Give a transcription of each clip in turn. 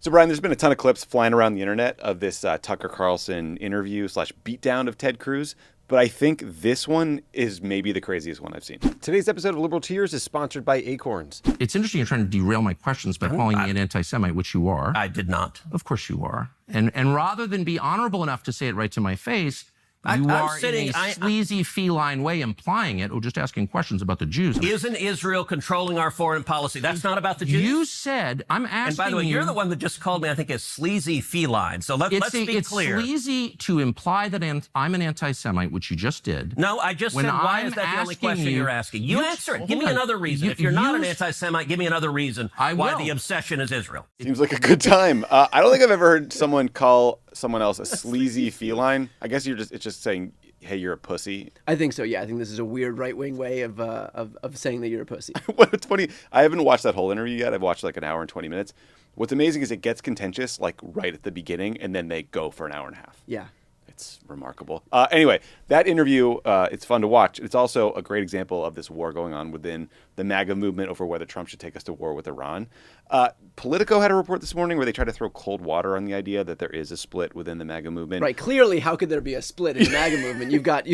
So, Brian, there's been a ton of clips flying around the internet of this Tucker Carlson interview / beatdown of Ted Cruz. But I think this one is maybe the craziest one I've seen. Today's episode of Liberal Tears is sponsored by Acorns. It's interesting you're trying to derail my questions by calling me an anti-Semite, which you are. I did not. Of course you are. And rather than be honorable enough to say it right to my face, you are in a sleazy, feline way implying it, or just asking questions about the Jews. Isn't Israel controlling our foreign policy? That's not about the Jews? You said, I'm asking you... And by the way, you're the one that just called me, I think, a sleazy feline. So let's be clear. It's sleazy to imply that I'm an anti-Semite, which you just did. No, I just said, why is that the only question you're asking? You answer it. Give me another reason. If you're not an anti-Semite, give me another reason why the obsession is Israel. Seems like a good time. I don't think I've ever heard someone call someone else a sleazy feline. I guess it's just saying... hey, you're a pussy. I think so, yeah. I think this is a weird right-wing way of saying that you're a pussy. What's funny, I haven't watched that whole interview yet. I've watched like an hour and 20 minutes. What's amazing is it gets contentious like right at the beginning, and then they go for an hour and a half. Yeah. It's remarkable. Anyway, that interview, it's fun to watch. It's also a great example of this war going on within the MAGA movement over whether Trump should take us to war with Iran. Politico had a report this morning where they tried to throw cold water on the idea that there is a split within the MAGA movement. Right. Clearly, how could there be a split in the MAGA movement? You've got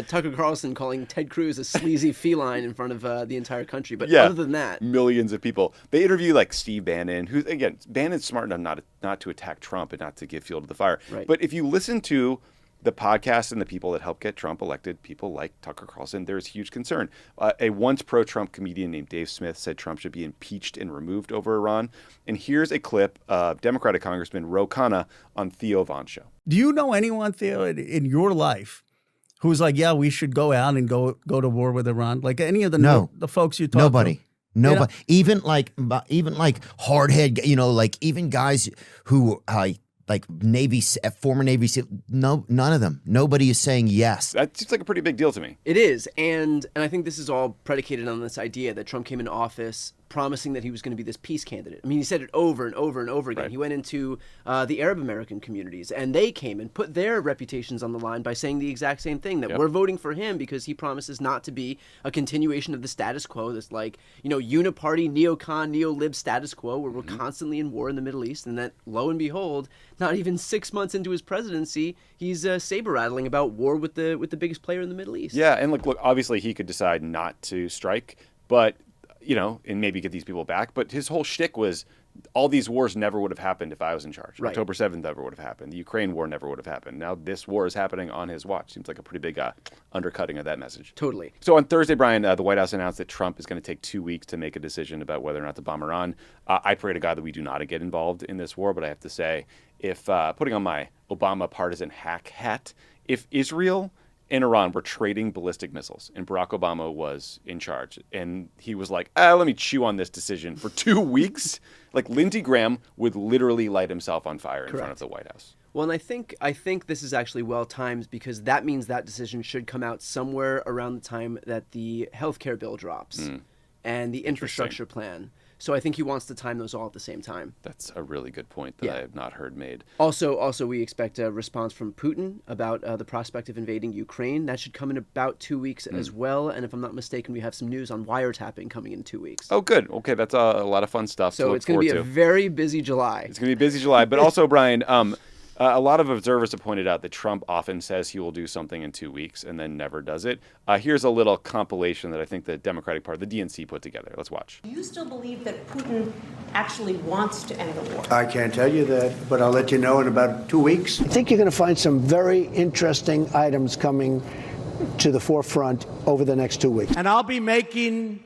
Tucker Carlson calling Ted Cruz a sleazy feline in front of the entire country. But other than that, millions of people. They interview like Steve Bannon, who again, Bannon's smart enough not to attack Trump and not to give fuel to the fire. Right. But if you listen to the podcast and the people that help get Trump elected, people like Tucker Carlson, there's huge concern. A once pro-Trump comedian named Dave Smith said Trump should be impeached and removed over Iran. And here's a clip of Democratic Congressman Ro Khanna on Theo Von's show. Do you know anyone, Theo, in your life who's like, yeah, we should go out and go to war with Iran? Like any of the folks you talk to? Nobody. Even like hardhead, like even guys who like former Navy SEAL, no, none of them. Nobody is saying yes. That seems like a pretty big deal to me. It is, and I think this is all predicated on this idea that Trump came into office promising that he was going to be this peace candidate. I mean, he said it over and over and over again. Right. He went into the Arab American communities, and they came and put their reputations on the line by saying the exact same thing, that we're voting for him because he promises not to be a continuation of the status quo, this uniparty, neocon, neo-lib status quo where we're constantly in war in the Middle East, and that, lo and behold, not even 6 months into his presidency, he's saber-rattling about war with the biggest player in the Middle East. Yeah, and look, obviously he could decide not to strike, but and maybe get these people back. But his whole shtick was all these wars never would have happened if I was in charge. Right. October 7th never would have happened. The Ukraine war never would have happened. Now this war is happening on his watch. Seems like a pretty big undercutting of that message. Totally. So on Thursday, Brian, the White House announced that Trump is going to take 2 weeks to make a decision about whether or not to bomb Iran. I pray to God that we do not get involved in this war, but I have to say, if putting on my Obama partisan hack hat, if Israel and Iran were trading ballistic missiles, and Barack Obama was in charge, and he was like, let me chew on this decision for 2 weeks, like Lindsey Graham would literally light himself on fire in front of the White House. Well, and I think this is actually well timed because that means that decision should come out somewhere around the time that the healthcare bill drops and the infrastructure plan. So I think he wants to time those all at the same time. That's a really good point that I have not heard made. Also, we expect a response from Putin about the prospect of invading Ukraine. That should come in about 2 weeks as well. And if I'm not mistaken, we have some news on wiretapping coming in 2 weeks. Oh, good. Okay, that's a lot of fun stuff to look it's going to be a very busy July. It's going to be a busy July. But also, Brian, a lot of observers have pointed out that Trump often says he will do something in 2 weeks and then never does it. Here's a little compilation that I think the Democratic Party, the DNC, put together. Let's watch. Do you still believe that Putin actually wants to end the war? I can't tell you that, but I'll let you know in about 2 weeks. I think you're going to find some very interesting items coming to the forefront over the next 2 weeks. And I'll be making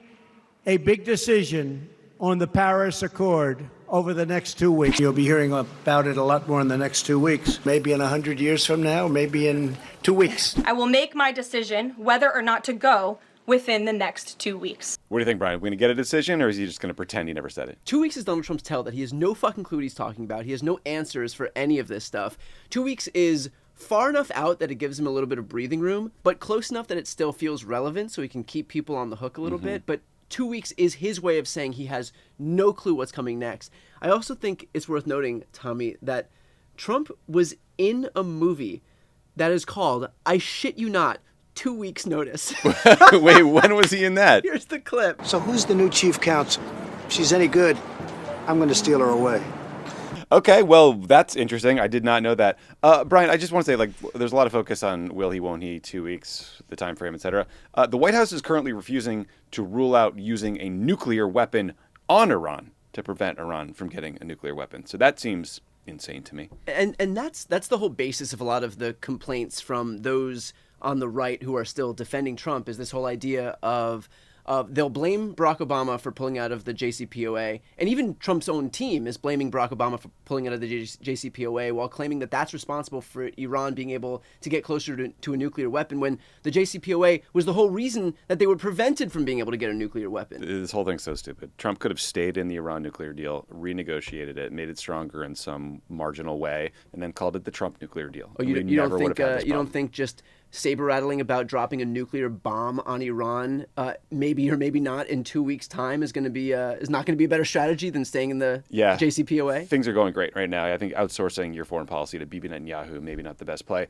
a big decision on the Paris Accord over the next 2 weeks. You'll be hearing about it a lot more in the next 2 weeks. Maybe in 100 years from now, maybe in 2 weeks. I will make my decision whether or not to go within the next 2 weeks. What do you think, Brian? Are we going to get a decision, or is he just going to pretend he never said it? 2 weeks is Donald Trump's tell that he has no fucking clue what he's talking about. He has no answers for any of this stuff. 2 weeks is far enough out that it gives him a little bit of breathing room, but close enough that it still feels relevant so he can keep people on the hook a little bit. But 2 weeks is his way of saying he has no clue what's coming next. I also think it's worth noting, Tommy, that Trump was in a movie that is called, I shit you not, 2 weeks notice. Wait, when was he in that? Here's the clip. So who's the new chief counsel? If she's any good, I'm going to steal her away. Okay, well, that's interesting. I did not know that. Brian, I just want to say, there's a lot of focus on will he, won't he, 2 weeks, the time frame, et cetera. The White House is currently refusing to rule out using a nuclear weapon on Iran to prevent Iran from getting a nuclear weapon. So that seems insane to me. And that's the whole basis of a lot of the complaints from those on the right who are still defending Trump, is this whole idea of they'll blame Barack Obama for pulling out of the JCPOA, and even Trump's own team is blaming Barack Obama for pulling out of the JCPOA while claiming that that's responsible for Iran being able to get closer to a nuclear weapon, when the JCPOA was the whole reason that they were prevented from being able to get a nuclear weapon. This whole thing's so stupid. Trump could have stayed in the Iran nuclear deal, renegotiated it, made it stronger in some marginal way, and then called it the Trump nuclear deal. Oh, you don't think just saber rattling about dropping a nuclear bomb on Iran, maybe or maybe not in 2 weeks' time, is not going to be a better strategy than staying in the JCPOA? Things are going great right now. I think outsourcing your foreign policy to Bibi Netanyahu maybe not the best play.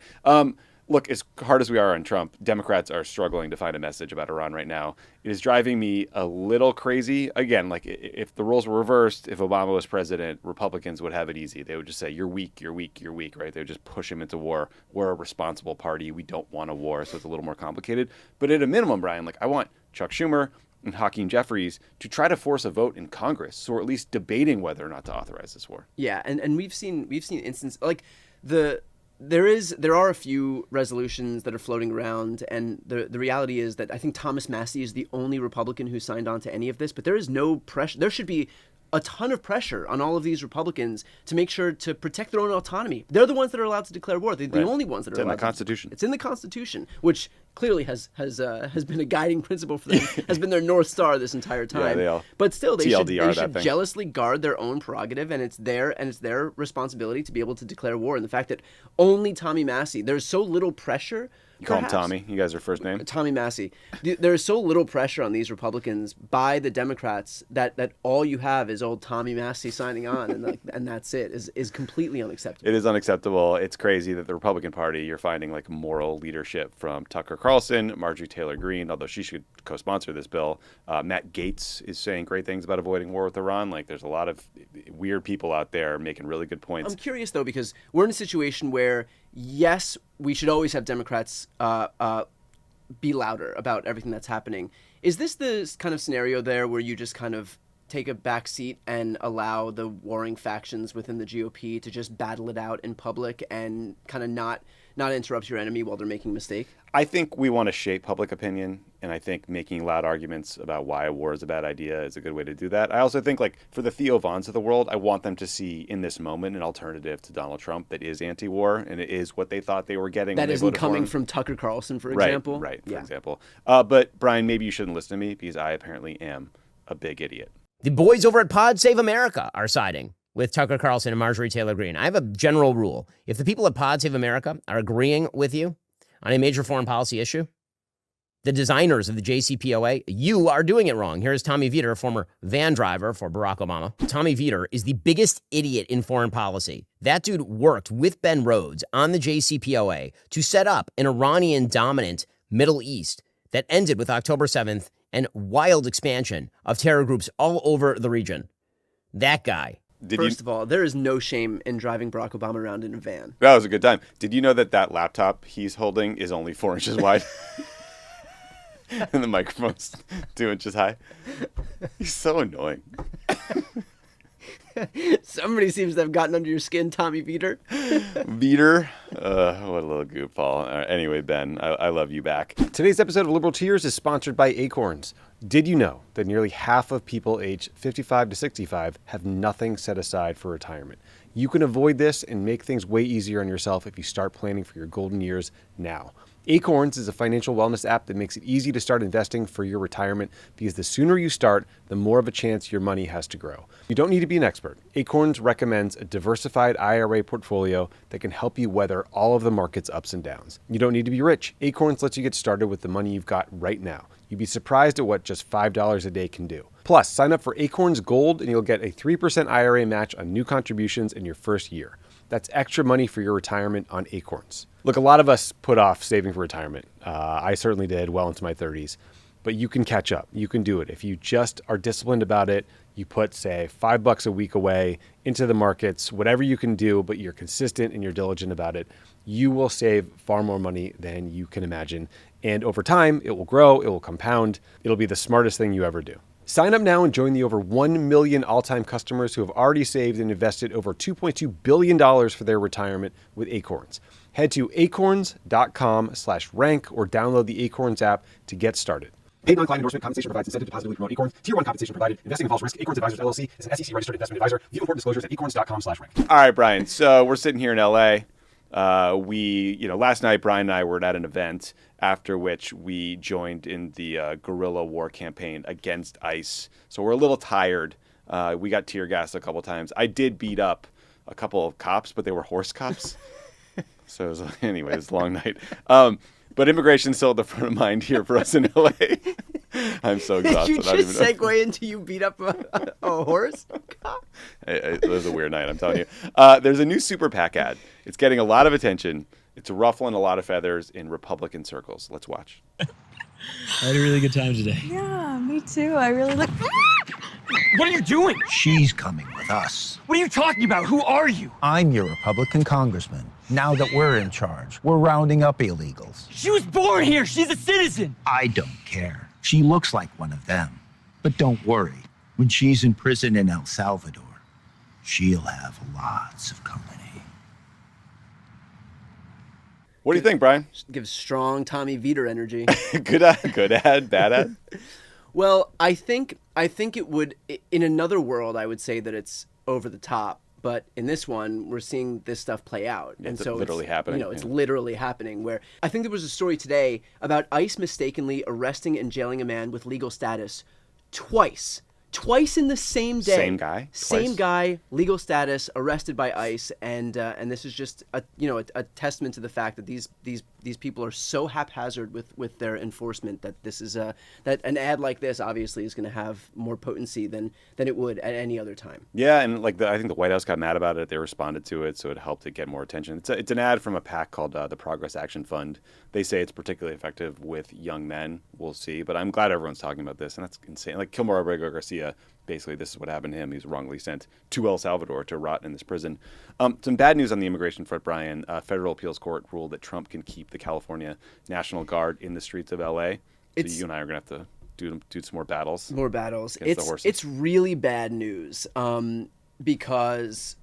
Look, as hard as we are on Trump, Democrats are struggling to find a message about Iran right now. It is driving me a little crazy. Again, if the roles were reversed, if Obama was president, Republicans would have it easy. They would just say, you're weak, you're weak, you're weak, right? They would just push him into war. We're a responsible party. We don't want a war, so it's a little more complicated. But at a minimum, Brian, I want Chuck Schumer and Hakeem Jeffries to try to force a vote in Congress, or at least debating whether or not to authorize this war. Yeah, and we've seen instances there are a few resolutions that are floating around, and the reality is that I think Thomas Massie is the only Republican who signed on to any of this, but there is no pressure. There should be a ton of pressure on all of these Republicans to make sure to protect their own autonomy. They're the ones that are allowed to declare war. They're the only ones that are allowed. It's in the Constitution. It's in the Constitution, which clearly has been a guiding principle for them, has been their North Star this entire time. Yeah, they all but still, they should thing. jealously guard their own prerogative, and it's their responsibility to be able to declare war. And the fact that only Tommy Massie, there's so little pressure. You call him Tommy? You guys are first name? Tommy Massie. There's so little pressure on these Republicans by the Democrats that all you have is old Tommy Massie signing on, and that's it. Is completely unacceptable. It is unacceptable. It's crazy that the Republican Party, you're finding moral leadership from Tucker Carlson, Marjorie Taylor Greene, although she should co-sponsor this bill. Matt Gaetz is saying great things about avoiding war with Iran. There's a lot of weird people out there making really good points. I'm curious, though, because we're in a situation where, yes, we should always have Democrats be louder about everything that's happening. Is this the kind of scenario there where you just kind of take a back seat and allow the warring factions within the GOP to just battle it out in public and kind of not interrupt your enemy while they're making a mistake? I think we want to shape public opinion, and I think making loud arguments about why a war is a bad idea is a good way to do that. I also think, for the Theo Vons of the world, I want them to see in this moment an alternative to Donald Trump that is anti-war, and it is what they thought they were getting. That isn't coming from Tucker Carlson, for example? Right, for example. But, Brian, maybe you shouldn't listen to me, because I apparently am a big idiot. The boys over at Pod Save America are siding with Tucker Carlson and Marjorie Taylor Greene. I have a general rule. If the people at Pod Save America are agreeing with you on a major foreign policy issue, the designers of the JCPOA, you are doing it wrong. Here's Tommy Vietor, former van driver for Barack Obama. Tommy Vietor is the biggest idiot in foreign policy. That dude worked with Ben Rhodes on the JCPOA to set up an Iranian-dominant Middle East that ended with October 7th and wild expansion of terror groups all over the region. That guy. First of all, there is no shame in driving Barack Obama around in a van. That was a good time. Did you know that laptop he's holding is only 4 inches wide? And the microphone's 2 inches high? He's so annoying. Somebody seems to have gotten under your skin, Tommy Vietor. Vietor? What a little goofball. Anyway, Ben, I love you back. Today's episode of Liberal Tears is sponsored by Acorns. Did you know that nearly half of people aged 55 to 65 have nothing set aside for retirement? You can avoid this and make things way easier on yourself if you start planning for your golden years now. Acorns is a financial wellness app that makes it easy to start investing for your retirement because the sooner you start, the more of a chance your money has to grow. You don't need to be an expert. Acorns recommends a diversified IRA portfolio that can help you weather all of the market's ups and downs. You don't need to be rich. Acorns lets you get started with the money you've got right now. You'd be surprised at what just $5 a day can do. Plus, sign up for Acorns Gold and you'll get a 3% IRA match on new contributions in your first year. That's extra money for your retirement on Acorns. Look, a lot of us put off saving for retirement. I certainly did well into my 30s. But you can catch up. You can do it. If you just are disciplined about it, you put, say, $5 a week away into the markets, whatever you can do, but you're consistent and you're diligent about it, you will save far more money than you can imagine. And over time, it will grow, it will compound, it'll be the smartest thing you ever do. Sign up now and join the over 1 million all-time customers who have already saved and invested over $2.2 billion for their retirement with Acorns. Head to acorns.com/rank or download the Acorns app to get started. Paid non-client endorsement compensation provides incentive to positively promote Acorns. Tier 1 compensation provided. Investing involves risk. Acorns Advisors LLC is an SEC-registered investment advisor. View important disclosures at acorns.com/rank. All right, Brian. So we're sitting here in LA. Last night, Brian and I were at an event after which we joined in the guerrilla war campaign against ICE. So we're a little tired. We got tear gassed a couple times. I did beat up a couple of cops, but they were horse cops. So it was, anyway, it was a long night. But immigration's still at the front of mind here for us in LA. I'm so exhausted. You just segue into you beat up a horse? It was a weird night, I'm telling you. There's a new Super PAC ad. It's getting a lot of attention. It's ruffling a lot of feathers in Republican circles. Let's watch. I had a really good time today. Yeah, me too. I really look. What are you doing? She's coming with us. What are you talking about? Who are you? I'm your Republican congressman. Now that we're in charge, we're rounding up illegals. She was born here. She's a citizen. I don't care. She looks like one of them. But don't worry. When she's in prison in El Salvador, she'll have lots of company. What do you think, Brian? Gives strong Tommy Vietor energy. Good ad, bad ad? Well, I think it would, in another world, I would say that it's over the top. But in this one, we're seeing this stuff play out. Yeah, and it's so literally happening. It's literally happening, where I think there was a story today about ICE mistakenly arresting and jailing a man with legal status twice in the same day. Same guy? Same guy, legal status, arrested by ICE, and this is just a testament to the fact that these people are so haphazard with their enforcement that this is that an ad like this obviously is going to have more potency than it would at any other time. Yeah, and I think the White House got mad about it. They responded to it, so it helped it get more attention. It's an ad from a PAC called the Progress Action Fund. They say it's particularly effective with young men. We'll see, but I'm glad everyone's talking about this, and that's insane. Like Kilmore Abrego Garcia, basically this is what happened to him. He was wrongly sent to El Salvador to rot in this prison. Some bad news on the immigration front, Brian. Federal appeals court ruled that Trump can keep the California National Guard in the streets of L.A. So you and I are going to have to do some more battles. More battles. It's really bad news because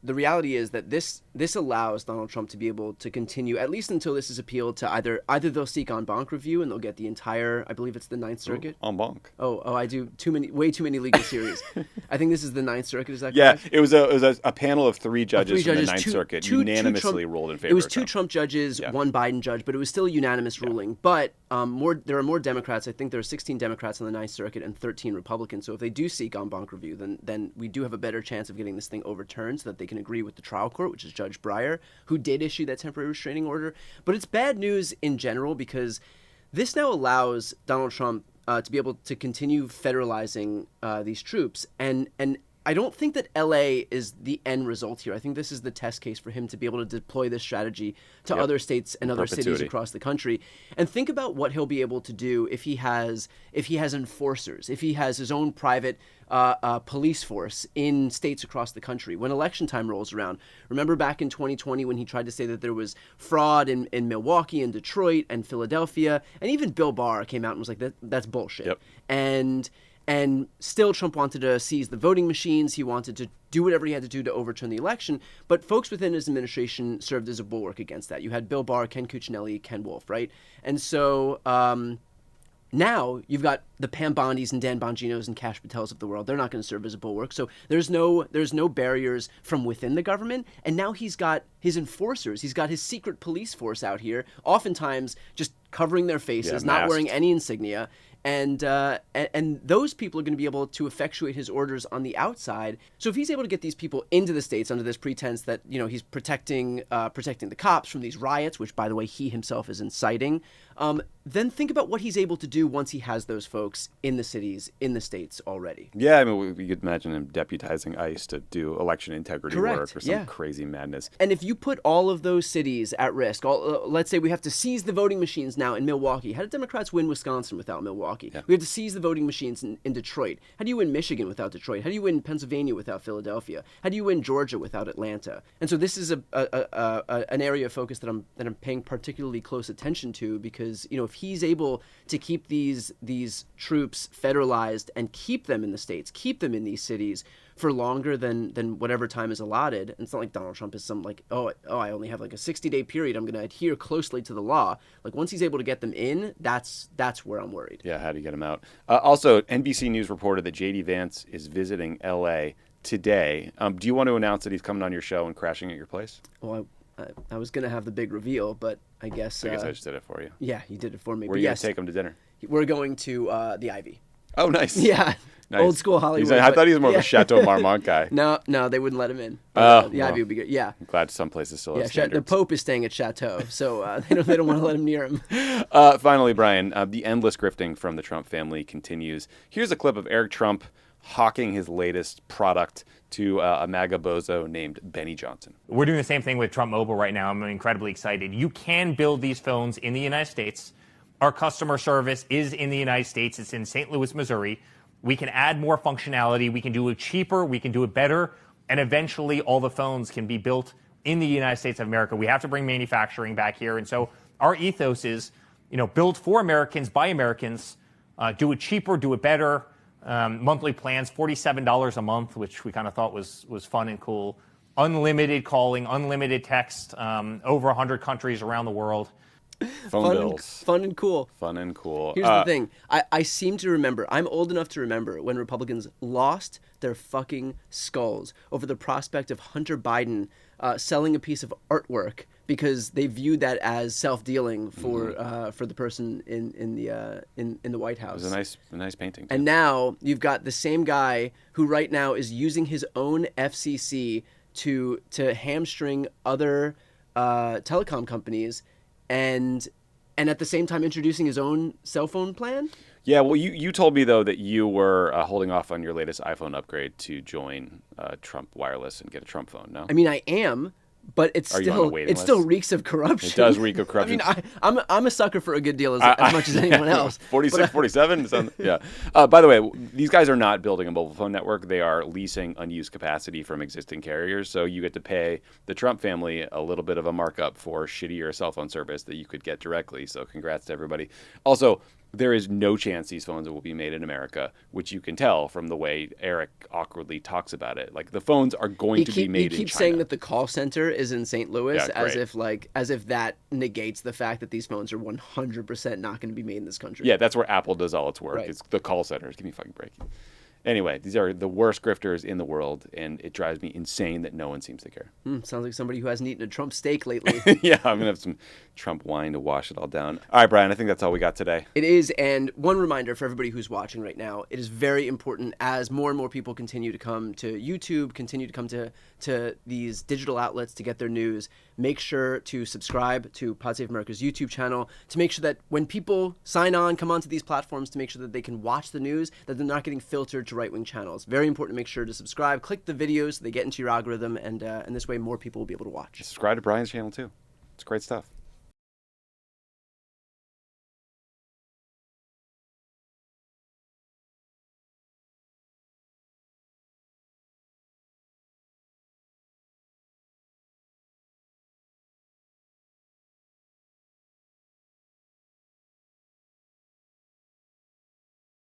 the reality is that this allows Donald Trump to be able to continue, at least until this is appealed to either they'll seek en banc review and they'll get the entire, I believe it's the Ninth Circuit. En banc. Oh, I do way too many legal series. I think this is the Ninth Circuit. Is that correct? Yeah, it was a panel of three judges from the Ninth Circuit unanimously ruled in favor. It was of two Trump judges, one Biden judge, but it was still a unanimous ruling. But there are more Democrats. I think there are 16 Democrats on the Ninth Circuit and 13 Republicans. So if they do seek en banc review, then we do have a better chance of getting this thing overturned so that they can agree with the trial court, which is Judge Breyer, who did issue that temporary restraining order. But it's bad news in general because this now allows Donald Trump to be able to continue federalizing these troops. And I don't think that LA is the end result here. I think this is the test case for him to be able to deploy this strategy to other states and other cities across the country. And think about what he'll be able to do if he has enforcers, if he has his own private police force in states across the country. When election time rolls around, remember back in 2020 when he tried to say that there was fraud in Milwaukee and Detroit and Philadelphia, and even Bill Barr came out and was like, that's bullshit. Yep. And still Trump wanted to seize the voting machines. He wanted to do whatever he had to do to overturn the election. But folks within his administration served as a bulwark against that. You had Bill Barr, Ken Cuccinelli, Ken Wolf, right? And so now you've got the Pam Bondis and Dan Bonginos and Kash Patels of the world. They're not going to serve as a bulwark. So there's no barriers from within the government. And now he's got his enforcers. He's got his secret police force out here, oftentimes just covering their faces, not wearing any insignia. And those people are going to be able to effectuate his orders on the outside. So if he's able to get these people into the states under this pretense that he's protecting the cops from these riots, which by the way he himself is inciting, then think about what he's able to do once he has those folks in the cities, in the states already. Yeah, I mean, we could imagine him deputizing ICE to do election integrity work or some crazy madness. And if you put all of those cities at risk, let's say we have to seize the voting machines now in Milwaukee. How did Democrats win Wisconsin without Milwaukee? Yeah. We have to seize the voting machines in Detroit. How do you win Michigan without Detroit? How do you win Pennsylvania without Philadelphia? How do you win Georgia without Atlanta? And so this is an area of focus that I'm paying particularly close attention to, because if he's able to keep these troops federalized and keep them in the states, keep them in these cities for longer than whatever time is allotted. And it's not like Donald Trump is some I only have like a 60-day period. I'm going to adhere closely to the law. Like once he's able to get them in, that's where I'm worried. Yeah, how do you get them out? Also, NBC News reported that J.D. Vance is visiting L.A. today. Do you want to announce that he's coming on your show and crashing at your place? Well, I was going to have the big reveal, but I guess I just did it for you. Yeah, he did it for me. Where are you going to take him to dinner? We're going to the Ivy. Oh, nice. Yeah. Nice. Old school Hollywood. I thought he was more of a Chateau Marmont guy. No, they wouldn't let him in. The Ivy would be good. Yeah. I'm glad some places still have standards. The Pope is staying at Chateau, so they don't want to let him near him. Finally, Brian, the endless grifting from the Trump family continues. Here's a clip of Eric Trump hawking his latest product to a MAGA bozo named Benny Johnson. We're doing the same thing with Trump Mobile right now. I'm incredibly excited. You can build these phones in the United States. Our customer service is in the United States. It's in St. Louis, Missouri. We can add more functionality. We can do it cheaper. We can do it better. And eventually all the phones can be built in the United States of America. We have to bring manufacturing back here. And so our ethos is, build for Americans, by Americans, do it cheaper, do it better. Monthly plans, $47 a month, which we kind of thought was fun and cool. Unlimited calling, unlimited text, over 100 countries around the world. Phone bills. Fun and cool. Fun and cool. Here's the thing. I seem to remember, I'm old enough to remember when Republicans lost their fucking skulls over the prospect of Hunter Biden selling a piece of artwork because they viewed that as self-dealing for the person in the White House. It was a nice painting, too. And now you've got the same guy who right now is using his own FCC to hamstring other telecom companies and at the same time introducing his own cell phone plan? Yeah, well, you told me, though, that you were holding off on your latest iPhone upgrade to join Trump Wireless and get a Trump phone, no? I mean, I am, but it still reeks of corruption. It does reek of corruption. I mean, I'm a sucker for a good deal as much as anyone else. 46, 47? Yeah. By the way, these guys are not building a mobile phone network. They are leasing unused capacity from existing carriers. So you get to pay the Trump family a little bit of a markup for shittier cell phone service that you could get directly. So congrats to everybody. Also, there is no chance these phones will be made in America, which you can tell from the way Eric awkwardly talks about it. Like, the phones are going to be made in China. He keeps saying that the call center is in St. Louis, as if that negates the fact that these phones are 100% not going to be made in this country. Yeah, that's where Apple does all its work. Right. It's the call centers. Give me a fucking break. Anyway, these are the worst grifters in the world, and it drives me insane that no one seems to care. Sounds like somebody who hasn't eaten a Trump steak lately. Yeah, I'm going to have some Trump wine to wash it all down. All right, Brian, I think that's all we got today. It is, and one reminder for everybody who's watching right now, it is very important as more and more people continue to come to YouTube, continue to come to these digital outlets to get their news, make sure to subscribe to Pod Save America's YouTube channel to make sure that when people sign on, come onto these platforms, to make sure that they can watch the news, that they're not getting filtered to right-wing channels. Very important to make sure to subscribe, click the videos so they get into your algorithm, and this way more people will be able to watch. Subscribe to Brian's channel too. It's great stuff.